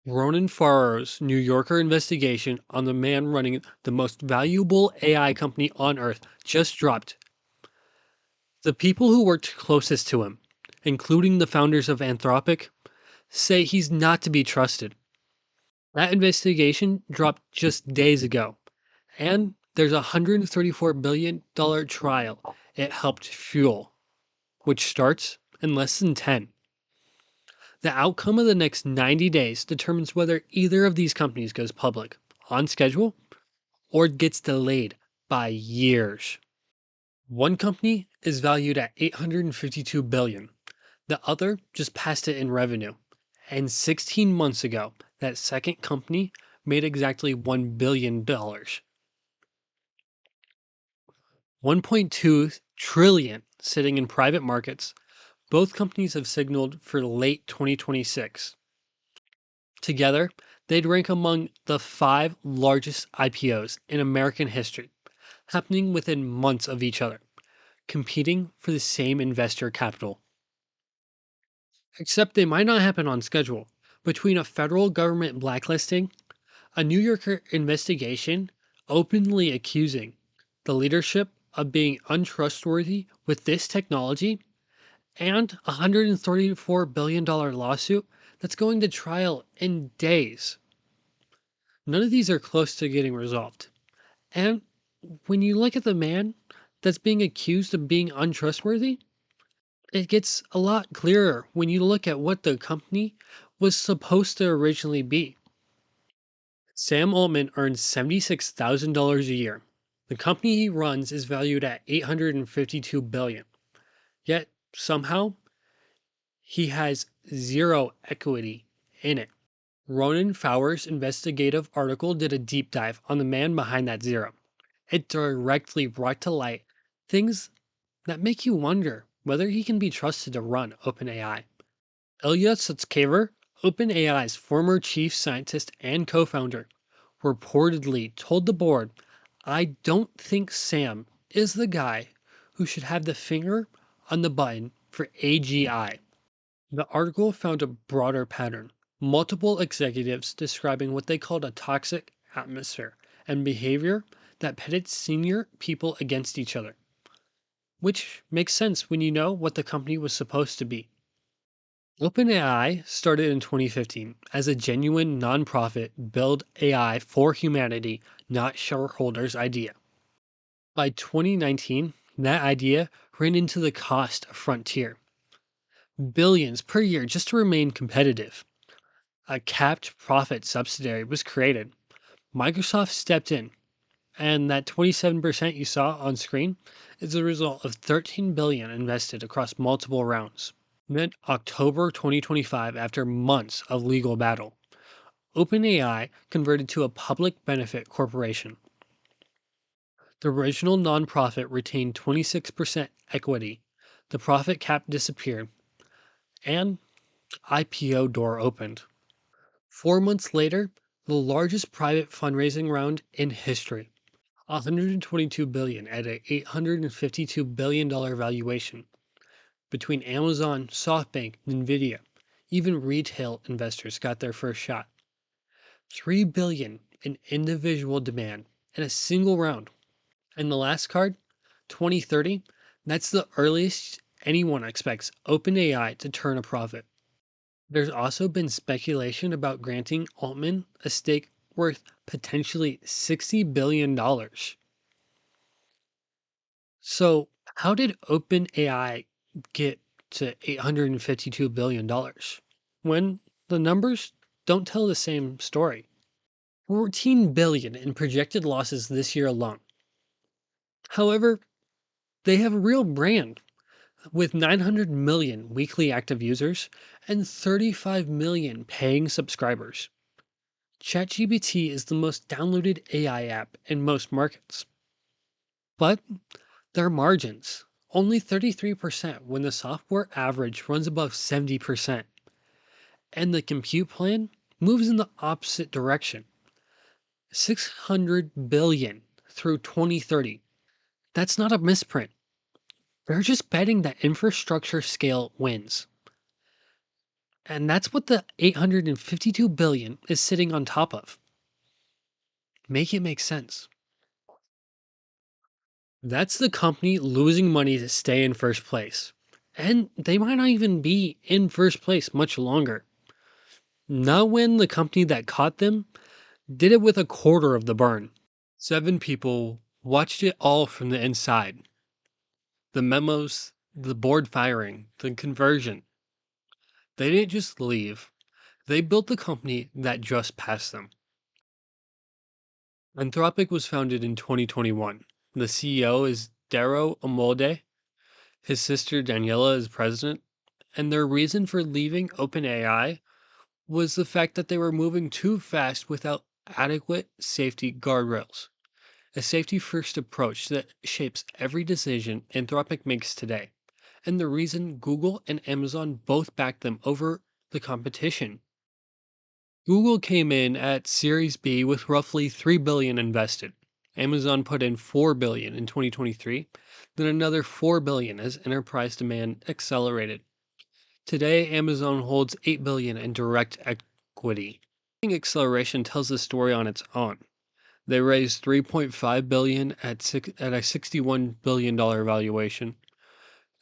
Ronan Farrow's New Yorker investigation on the man running the most valuable AI company on Earth just dropped. The people who worked closest to him, including the founders of Anthropic, say he's not to be trusted. That investigation dropped just days ago, and there's a $134 billion trial it helped fuel, which starts in less than 10. The outcome of the next 90 days determines whether either of these companies goes public on schedule or gets delayed by years. One company is valued at $852 billion. The other just passed it in revenue. And 16 months ago, that second company made exactly $1 billion. 1.2 trillion sitting in private markets. Both companies have signaled for late 2026. Together, they'd rank among the 5 largest IPOs in American history, happening within months of each other, competing for the same investor capital. Except they might not happen on schedule. Between a federal government blacklisting, a New Yorker investigation openly accusing the leadership of being untrustworthy with this technology, and a $134 billion lawsuit that's going to trial in days. None of these are close to getting resolved. And when you look at the man that's being accused of being untrustworthy, it gets a lot clearer when you look at what the company was supposed to originally be. Sam Altman earns $76,000 a year. The company he runs is valued at $852 billion. Yet somehow he has zero equity in it. Ronan Fowler's investigative article did a deep dive on the man behind that zero. It directly brought to light things that make you wonder whether he can be trusted to run OpenAI. Ilya Sutskever, OpenAI's former chief scientist and co-founder, reportedly told the board, "I don't think Sam is the guy who should have the finger on the button for AGI." The article found a broader pattern. Multiple executives describing what they called a toxic atmosphere and behavior that pitted senior people against each other, which makes sense when you know what the company was supposed to be. OpenAI started in 2015 as a genuine nonprofit build AI for humanity, not shareholders idea. By 2019, that idea ran into the cost of Frontier. Billions per year just to remain competitive. A capped profit subsidiary was created. Microsoft stepped in, and that 27% you saw on screen is the result of 13 billion invested across multiple rounds. Then October 2025, after months of legal battle, OpenAI converted to a public benefit corporation. The original nonprofit retained 26% equity. The profit cap disappeared, and IPO door opened. 4 months later, the largest private fundraising round in history, 122 billion at a $852 billion valuation. Between Amazon, SoftBank, Nvidia, even retail investors got their first shot. 3 billion in individual demand in a single round. And the last card, 2030, that's the earliest anyone expects OpenAI to turn a profit. There's also been speculation about granting Altman a stake worth potentially $60 billion. So, how did OpenAI get to $852 billion when the numbers don't tell the same story? 14 billion in projected losses this year alone. However, they have a real brand with 900 million weekly active users and 35 million paying subscribers. ChatGPT is the most downloaded AI app in most markets. But their margins, only 33% when the software average runs above 70%. And the compute plan moves in the opposite direction. 600 billion through 2030. That's not a misprint. They're just betting that infrastructure scale wins. And that's what the 852 billion is sitting on top of. Make it make sense. That's the company losing money to stay in first place. And they might not even be in first place much longer. Not when the company that caught them did it with a quarter of the burn. 7 people watched it all from the inside. The memos, the board firing, the conversion. They didn't just leave. They built the company that just passed them. Anthropic was founded in 2021. The CEO is Darrow Amolde. His sister Daniela is president. And their reason for leaving OpenAI was the fact that they were moving too fast without adequate safety guardrails. A safety first approach that shapes every decision Anthropic makes today, and the reason Google and Amazon both back them over the competition. Google came in at Series B with roughly 3 billion invested. Amazon put in 4 billion in 2023, then another 4 billion as enterprise demand accelerated. Today, Amazon holds 8 billion in direct equity. Acceleration tells the story on its own. They raised 3.5 billion at a $61 billion valuation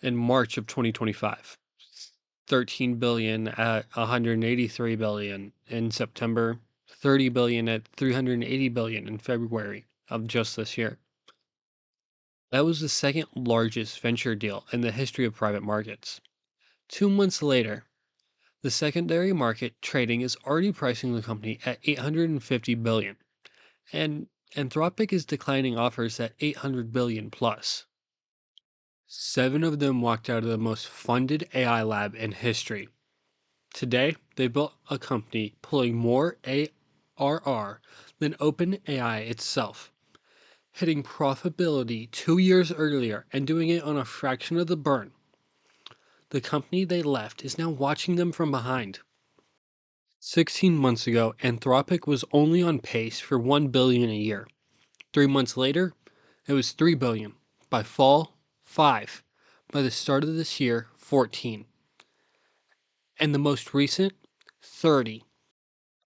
in March of 2025. 13 billion at 183 billion in September, 30 billion at 380 billion in February of just this year. That was the second largest venture deal in the history of private markets. 2 months later, the secondary market trading is already pricing the company at 850 billion, and Anthropic is declining offers at 800 billion plus. 7 of them walked out of the most funded AI lab in history. Today, they built a company pulling more ARR than OpenAI itself, hitting profitability 2 years earlier and doing it on a fraction of the burn. The company they left is now watching them from behind. 16 months ago, Anthropic was only on pace for 1 billion a year. 3 months later, it was 3 billion. By fall, 5. By the start of this year, 14. And the most recent, 30.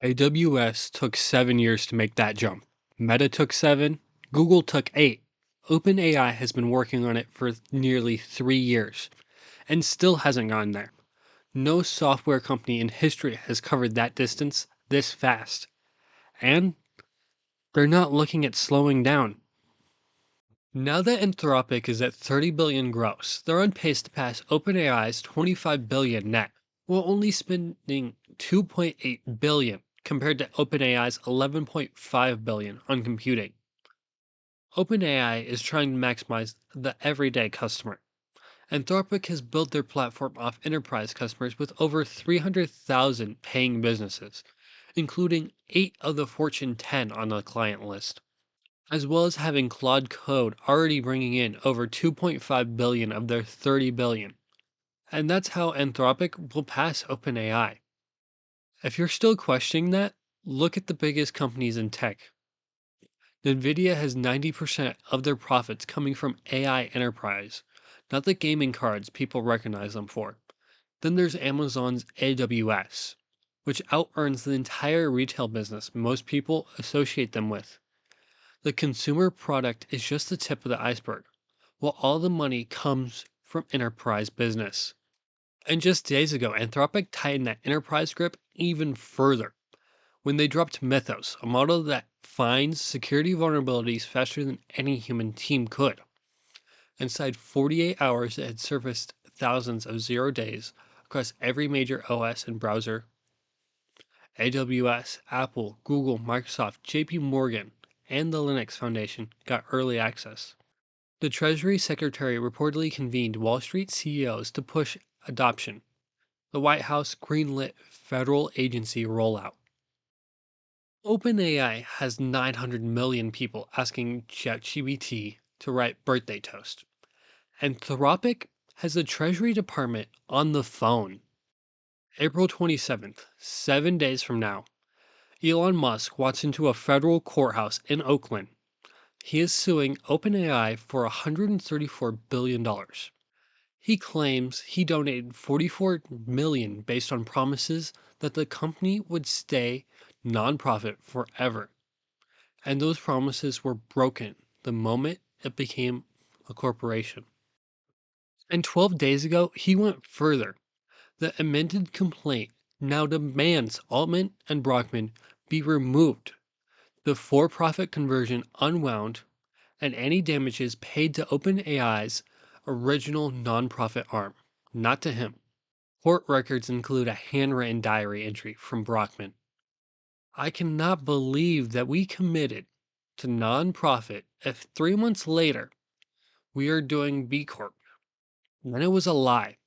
AWS took 7 years to make that jump. Meta took 7. Google took 8. OpenAI has been working on it for nearly 3 years and still hasn't gotten there. No software company in history has covered that distance this fast. And they're not looking at slowing down. Now that Anthropic is at 30 billion gross, they're on pace to pass OpenAI's 25 billion net, while only spending 2.8 billion compared to OpenAI's 11.5 billion on computing. OpenAI is trying to maximize the everyday customer. Anthropic has built their platform off enterprise customers with over 300,000 paying businesses, including 8 of the Fortune 10 on the client list, as well as having Claude Code already bringing in over 2.5 billion of their 30 billion. And that's how Anthropic will pass OpenAI. If you're still questioning that, look at the biggest companies in tech. Nvidia has 90% of their profits coming from AI enterprise, not the gaming cards people recognize them for. Then there's Amazon's AWS, which out-earns the entire retail business most people associate them with. The consumer product is just the tip of the iceberg, while all the money comes from enterprise business. And just days ago, Anthropic tightened that enterprise grip even further when they dropped Mythos, a model that finds security vulnerabilities faster than any human team could. Inside 48 hours, it had surfaced thousands of 0 days across every major OS and browser. AWS, Apple, Google, Microsoft, JP Morgan, and the Linux Foundation got early access. The Treasury Secretary reportedly convened Wall Street CEOs to push adoption. The White House greenlit federal agency rollout. OpenAI has 900 million people asking ChatGPT to write birthday toast. Anthropic has the Treasury Department on the phone. April 27th, 7 days from now, Elon Musk walks into a federal courthouse in Oakland. He is suing OpenAI for $134 billion. He claims he donated 44 million based on promises that the company would stay nonprofit forever. And those promises were broken the moment it became a corporation. And 12 days ago, he went further. The amended complaint now demands Altman and Brockman be removed, the for profit conversion unwound, and any damages paid to OpenAI's original nonprofit arm, not to him. Court records include a handwritten diary entry from Brockman. I cannot believe that we committed to nonprofit if 3 months later we are doing B Corp. Then it was a lie.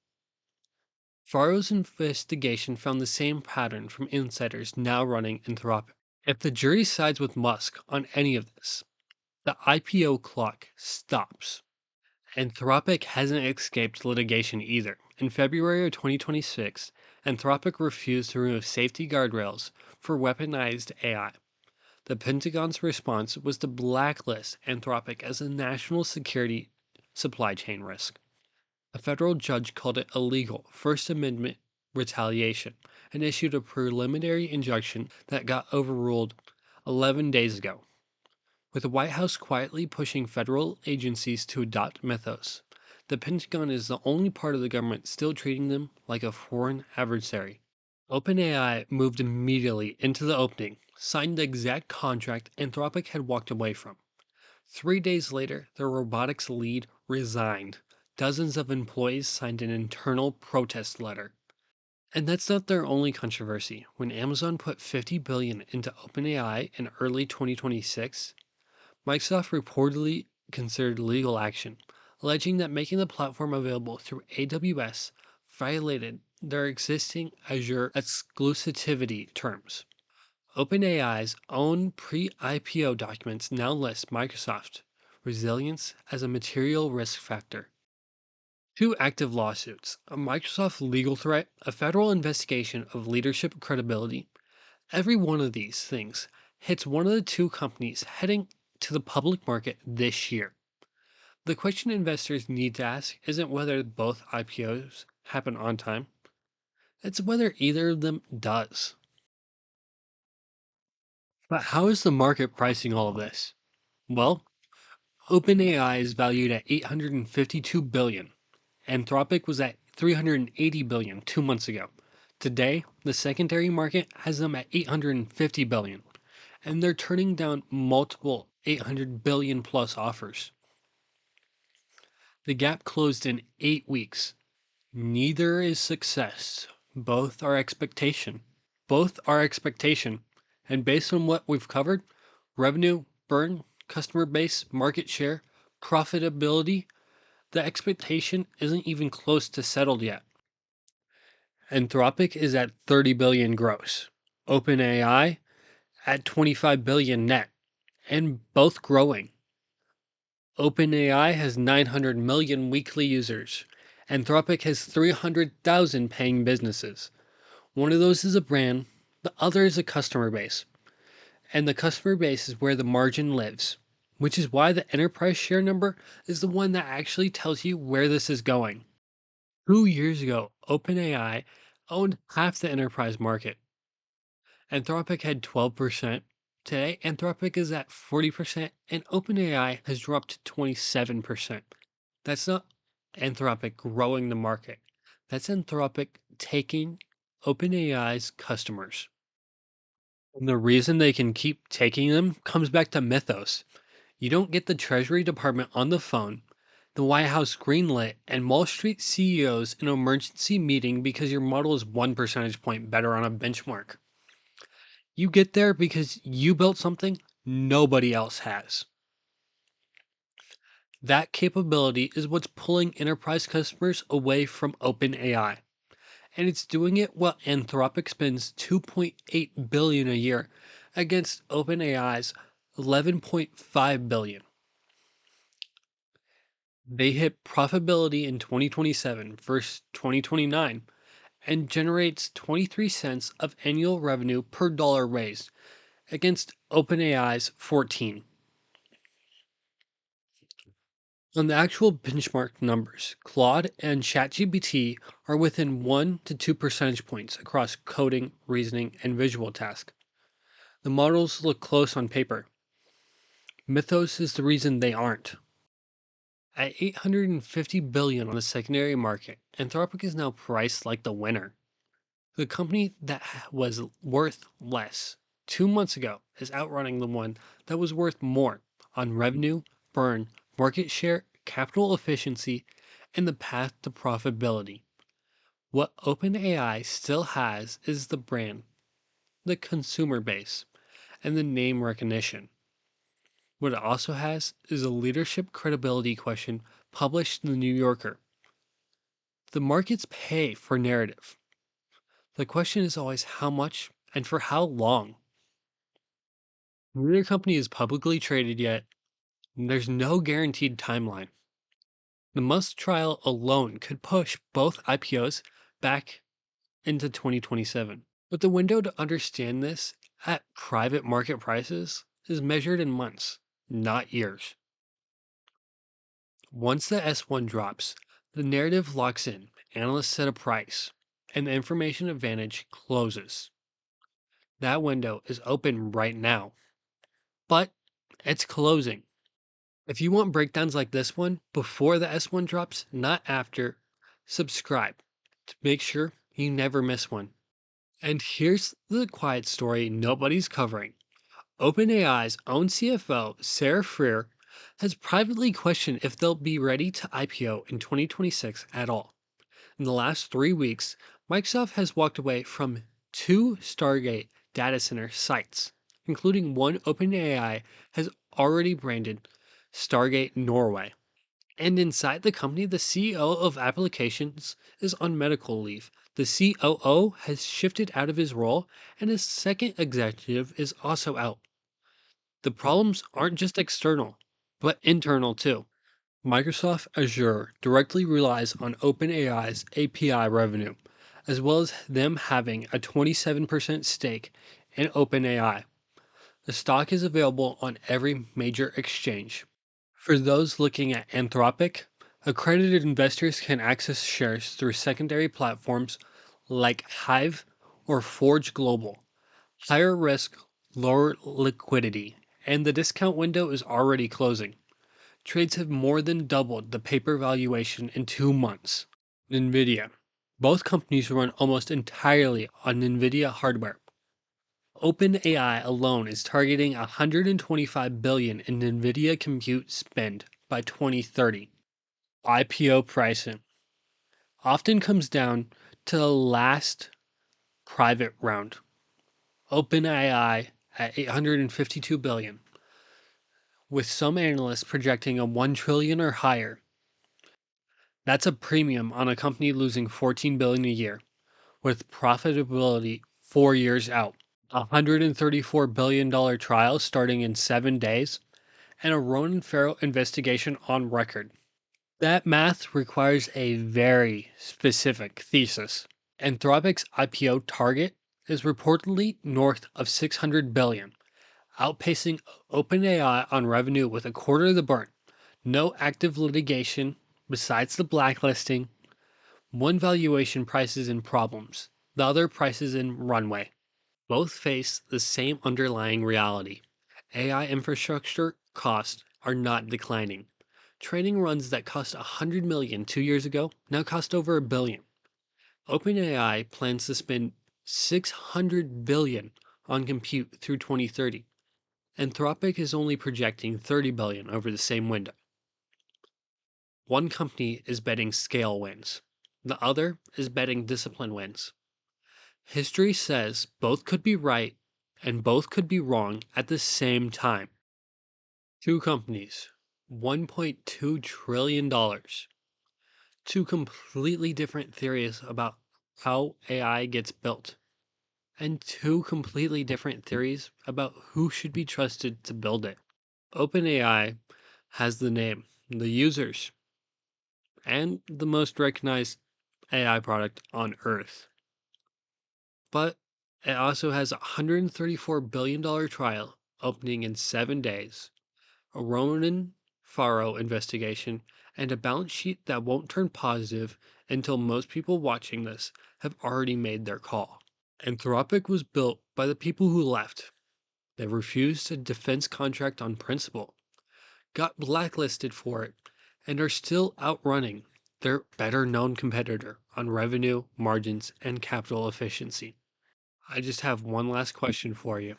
Faro's investigation found the same pattern from insiders now running Anthropic. If the jury sides with Musk on any of this, the IPO clock stops. Anthropic hasn't escaped litigation either. In February of 2026, Anthropic refused to remove safety guardrails for weaponized AI. The Pentagon's response was to blacklist Anthropic as a national security supply chain risk. A federal judge called it illegal First Amendment retaliation and issued a preliminary injunction that got overruled 11 days ago. With the White House quietly pushing federal agencies to adopt Mythos, the Pentagon is the only part of the government still treating them like a foreign adversary. OpenAI moved immediately into the opening, signed the exact contract Anthropic had walked away from. 3 days later, their robotics lead resigned. Dozens of employees signed an internal protest letter. And that's not their only controversy. When Amazon put 50 billion into OpenAI in early 2026, Microsoft reportedly considered legal action, alleging that making the platform available through AWS violated their existing Azure exclusivity terms. OpenAI's own pre-IPO documents now list Microsoft resilience as a material risk factor. Two active lawsuits, a Microsoft legal threat, a federal investigation of leadership credibility. Every one of these things hits one of the two companies heading to the public market this year. The question investors need to ask isn't whether both IPOs happen on time, it's whether either of them does. But how is the market pricing all of this? Well, OpenAI is valued at 852 billion. Anthropic was at 380 billion 2 months ago. Today, the secondary market has them at 850 billion, and they're turning down multiple 800 billion plus offers. The gap closed in 8 weeks. Neither is success. Both are expectation. Both are expectation. And based on what we've covered, revenue, burn, customer base, market share, profitability, the expectation isn't even close to settled yet. Anthropic is at 30 billion gross. OpenAI at 25 billion net, and both growing. OpenAI has 900 million weekly users. Anthropic has 300,000 paying businesses. One of those is a brand, the other is a customer base. And the customer base is where the margin lives, which is why the enterprise share number is the one that actually tells you where this is going. 2 years ago, OpenAI owned half the enterprise market. Anthropic had 12%. Today, Anthropic is at 40%, and OpenAI has dropped to 27%. That's not Anthropic growing the market. That's Anthropic taking OpenAI's customers. And the reason they can keep taking them comes back to Mythos. You don't get the Treasury Department on the phone, the White House greenlit, and Wall Street CEOs in an emergency meeting because your model is 1 percentage point better on a benchmark. You get there because you built something nobody else has. That capability is what's pulling enterprise customers away from OpenAI. And it's doing it while Anthropic spends 2.8 billion a year against OpenAI's 11.5 billion. They hit profitability in 2027 versus 2029 and generates 23 cents of annual revenue per dollar raised against OpenAI's 14. On the actual benchmark numbers, Claude and ChatGPT are within 1 to 2 percentage points across coding, reasoning, and visual tasks. The models look close on paper. Mythos is the reason they aren't. At 850 billion on the secondary market, Anthropic is now priced like the winner. The company that was worth less 2 months ago is outrunning the one that was worth more on revenue, burn, market share, capital efficiency, and the path to profitability. What OpenAI still has is the brand, the consumer base, and the name recognition. What it also has is a leadership credibility question published in the New Yorker. The markets pay for narrative. The question is always how much and for how long. Neither company is publicly traded yet, and there's no guaranteed timeline. The Musk trial alone could push both IPOs back into 2027. But the window to understand this at private market prices is measured in months, not years. Once the S1 drops, the narrative locks in, analysts set a price, and the information advantage closes. That window is open right now, but it's closing. If you want breakdowns like this one before the S1 drops, not after, subscribe to make sure you never miss one. And here's the quiet story nobody's covering. OpenAI's own CFO, Sarah Freer, has privately questioned if they'll be ready to IPO in 2026 at all. In the last 3 weeks, Microsoft has walked away from 2 Stargate data center sites, including one OpenAI has already branded Stargate Norway. And inside the company, the CEO of applications is on medical leave. The COO has shifted out of his role, and his second executive is also out. The problems aren't just external, but internal too. Microsoft Azure directly relies on OpenAI's API revenue, as well as them having a 27% stake in OpenAI. The stock is available on every major exchange. For those looking at Anthropic, accredited investors can access shares through secondary platforms like Hive or Forge Global. Higher risk, lower liquidity, and the discount window is already closing. Trades have more than doubled the paper valuation in 2 months. Nvidia. Both companies run almost entirely on Nvidia hardware. OpenAI alone is targeting 125 billion in Nvidia compute spend by 2030. IPO pricing often comes down to the last private round. OpenAI at 852 billion, with some analysts projecting a 1 trillion or higher. That's a premium on a company losing 14 billion a year, with profitability 4 years out. $134 billion trial starting in 7 days, and a Ronan Farrow investigation on record. That math requires a very specific thesis. Anthropic's IPO target is reportedly north of 600 billion, outpacing OpenAI on revenue with a quarter of the burn. No active litigation besides the blacklisting. One valuation prices in problems, the other prices in runway. Both face the same underlying reality. AI infrastructure costs are not declining. Training runs that cost 100 million 2 years ago now cost over a billion. OpenAI plans to spend 600 billion on compute through 2030. Anthropic is only projecting 30 billion over the same window. One company is betting scale wins. The other is betting discipline wins. History says both could be right and both could be wrong at the same time. Two companies, $1.2 trillion. Two completely different theories about how AI gets built, and two completely different theories about who should be trusted to build it. OpenAI has the name, the users, and the most recognized AI product on Earth. But it also has a $134 billion trial opening in 7 days, a Ronan thorough investigation, and a balance sheet that won't turn positive until most people watching this have already made their call. Anthropic was built by the people who left. They refused a defense contract on principle, got blacklisted for it, and are still outrunning their better known competitor on revenue, margins, and capital efficiency. I just have one last question for you.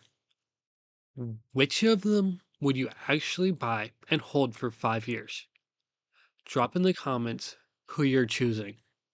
Which of them would you actually buy and hold for 5 years? Drop in the comments who you're choosing.